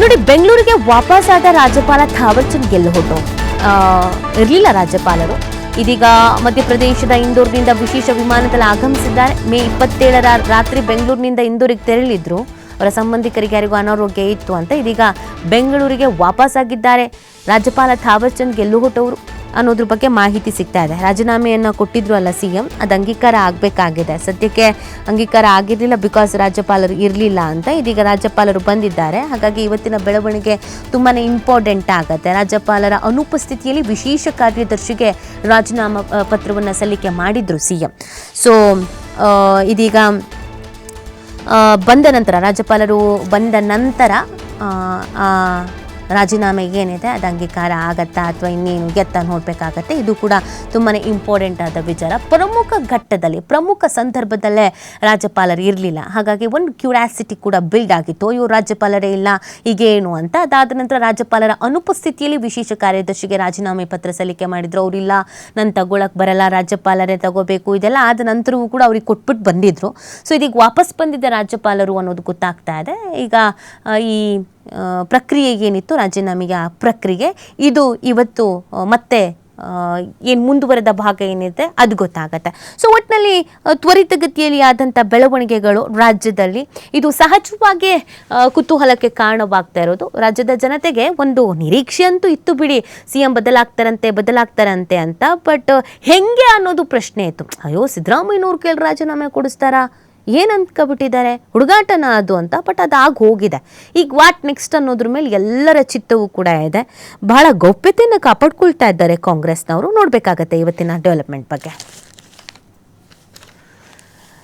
ನೋಡಿ, ಬೆಂಗಳೂರಿಗೆ ವಾಪಸ್ ಆದ ರಾಜ್ಯಪಾಲ ಥಾವರ್ ಚಂದ್ ಗೆಹ್ಲೋಟ್ ಇರಲಿಲ್ಲ ರಾಜ್ಯಪಾಲರು. ಇದೀಗ ಮಧ್ಯಪ್ರದೇಶದ ಇಂದೋರ್ನಿಂದ ವಿಶೇಷ ವಿಮಾನದಲ್ಲಿ ಆಗಮಿಸಿದ್ದಾರೆ. ಮೇ 27ರ ರಾತ್ರಿ ಬೆಂಗಳೂರಿನಿಂದ ಇಂದೋರಿಗೆ ತೆರಳಿದ್ರು. ಅವರ ಸಂಬಂಧಿಕರಿಗೆ ಯಾರಿಗೂ ಅನಾರೋಗ್ಯ ಇತ್ತು ಅಂತ ಇದೀಗ ಬೆಂಗಳೂರಿಗೆ ವಾಪಸ್ ಆಗಿದ್ದಾರೆ ರಾಜ್ಯಪಾಲ ಥಾವರ್ ಚಂದ್ ಗೆಹ್ಲೋಟ್ ಅವರು ಅನ್ನೋದ್ರ ಬಗ್ಗೆ ಮಾಹಿತಿ ಸಿಗ್ತಾ ಇದೆ. ರಾಜೀನಾಮೆಯನ್ನು ಕೊಟ್ಟಿದ್ರು ಅಲ್ಲ ಸಿಎಂ, ಅದು ಅಂಗೀಕಾರ ಆಗಬೇಕಾಗಿದೆ. ಸದ್ಯಕ್ಕೆ ಅಂಗೀಕಾರ ಆಗಿರಲಿಲ್ಲ, ಬಿಕಾಸ್ ರಾಜ್ಯಪಾಲರು ಇರಲಿಲ್ಲ ಅಂತ. ಇದೀಗ ರಾಜ್ಯಪಾಲರು ಬಂದಿದ್ದಾರೆ. ಹಾಗಾಗಿ ಇವತ್ತಿನ ಬೆಳವಣಿಗೆ ತುಂಬಾ ಇಂಪಾರ್ಟೆಂಟ್ ಆಗುತ್ತೆ. ರಾಜ್ಯಪಾಲರ ಅನುಪಸ್ಥಿತಿಯಲ್ಲಿ ವಿಶೇಷ ಕಾರ್ಯದರ್ಶಿಗೆ ರಾಜೀನಾಮಾ ಪತ್ರವನ್ನು ಸಲ್ಲಿಕೆ ಮಾಡಿದ್ರು ಸಿಎಂ. ಸೊ ಇದೀಗ ಬಂದ ನಂತರ ರಾಜ್ಯಪಾಲರು ಬಂದ ನಂತರ ರಾಜೀನಾಮೆ ಏನಿದೆ ಅದು ಅಂಗೀಕಾರ ಆಗತ್ತಾ ಅಥವಾ ಇನ್ನೇನು ಎತ್ತ ನೋಡಬೇಕಾಗತ್ತೆ. ಇದು ಕೂಡ ತುಂಬಾ ಇಂಪಾರ್ಟೆಂಟ್ ಆದ ವಿಚಾರ. ಪ್ರಮುಖ ಘಟ್ಟದಲ್ಲಿ, ಪ್ರಮುಖ ಸಂದರ್ಭದಲ್ಲೇ ರಾಜ್ಯಪಾಲರು ಇರಲಿಲ್ಲ. ಹಾಗಾಗಿ ಒಂದು ಕ್ಯೂರಿಯಾಸಿಟಿ ಕೂಡ ಬಿಲ್ಡ್ ಆಗಿತ್ತು, ಅಯ್ಯೋ ರಾಜ್ಯಪಾಲರೇ ಇಲ್ಲ ಈಗೇನು ಅಂತ. ಅದಾದ ನಂತರ ರಾಜ್ಯಪಾಲರ ಅನುಪಸ್ಥಿತಿಯಲ್ಲಿ ವಿಶೇಷ ಕಾರ್ಯದರ್ಶಿಗೆ ರಾಜೀನಾಮೆ ಪತ್ರ ಸಲ್ಲಿಕೆ ಮಾಡಿದ್ರು. ಅವರಿಲ್ಲ, ನಾನು ತಗೊಳಕ್ಕೆ ಬರಲ್ಲ, ರಾಜ್ಯಪಾಲರೇ ತಗೋಬೇಕು, ಇದೆಲ್ಲ ಆದ ನಂತರವೂ ಕೂಡ ಅವ್ರಿಗೆ ಕೊಟ್ಬಿಟ್ಟು ಬಂದಿದ್ರು. ಸೊ ಇದೀಗ ವಾಪಸ್ ಬಂದಿದ್ದ ರಾಜ್ಯಪಾಲರು ಅನ್ನೋದು ಗೊತ್ತಾಗ್ತಾ ಇದೆ. ಈಗ ಈ ಪ್ರಕ್ರಿಯೆ ಏನಿತ್ತು ರಾಜೀನಾಮೆಗೆ, ಆ ಪ್ರಕ್ರಿಯೆ ಇದು ಇವತ್ತು ಮತ್ತೆ ಏನು ಮುಂದುವರೆದ ಭಾಗ ಏನಿದೆ ಅದು ಗೊತ್ತಾಗತ್ತೆ. ಸೊ ಒಟ್ಟಿನಲ್ಲಿ ತ್ವರಿತಗತಿಯಲ್ಲಿ ಆದಂಥ ಬೆಳವಣಿಗೆಗಳು ರಾಜ್ಯದಲ್ಲಿ ಇದು ಸಹಜವಾಗಿ ಕುತೂಹಲಕ್ಕೆ ಕಾರಣವಾಗ್ತಾ ಇರೋದು. ರಾಜ್ಯದ ಜನತೆಗೆ ಒಂದು ನಿರೀಕ್ಷೆ ಅಂತೂ ಇತ್ತು ಬಿಡಿ, ಸಿಎಂ ಬದಲಾಗ್ತಾರಂತೆ ಅಂತ. ಬಟ್ ಹೆಂಗೆ ಅನ್ನೋದು ಪ್ರಶ್ನೆ ಇತ್ತು. ಅಯ್ಯೋ ಸಿದ್ದರಾಮಯ್ಯನವ್ರ ಕೈಲಿ ರಾಜೀನಾಮೆ ಕೊಡಿಸ್ತಾರಾ, ಏನಂತ್ಕೊಬಿಟ್ಟಿದ್ದಾರೆ, ಹುಡುಗಾಟನ ಅದು ಅಂತ. ಬಟ್ ಅದು ಹೋಗಿದೆ. ಈಗ ವಾಟ್ ನೆಕ್ಸ್ಟ್ ಅನ್ನೋದ್ರ ಮೇಲೆ ಎಲ್ಲರ ಚಿತ್ತವೂ ಕೂಡ ಇದೆ. ಬಹಳ ಗೌಪ್ಯತೆಯನ್ನು ಕಾಪಾಡ್ಕೊಳ್ತಾ ಇದ್ದಾರೆ ಕಾಂಗ್ರೆಸ್ನವರು. ನೋಡಬೇಕಾಗತ್ತೆ ಇವತ್ತಿನ ಡೆವಲಪ್ಮೆಂಟ್ ಬಗ್ಗೆ.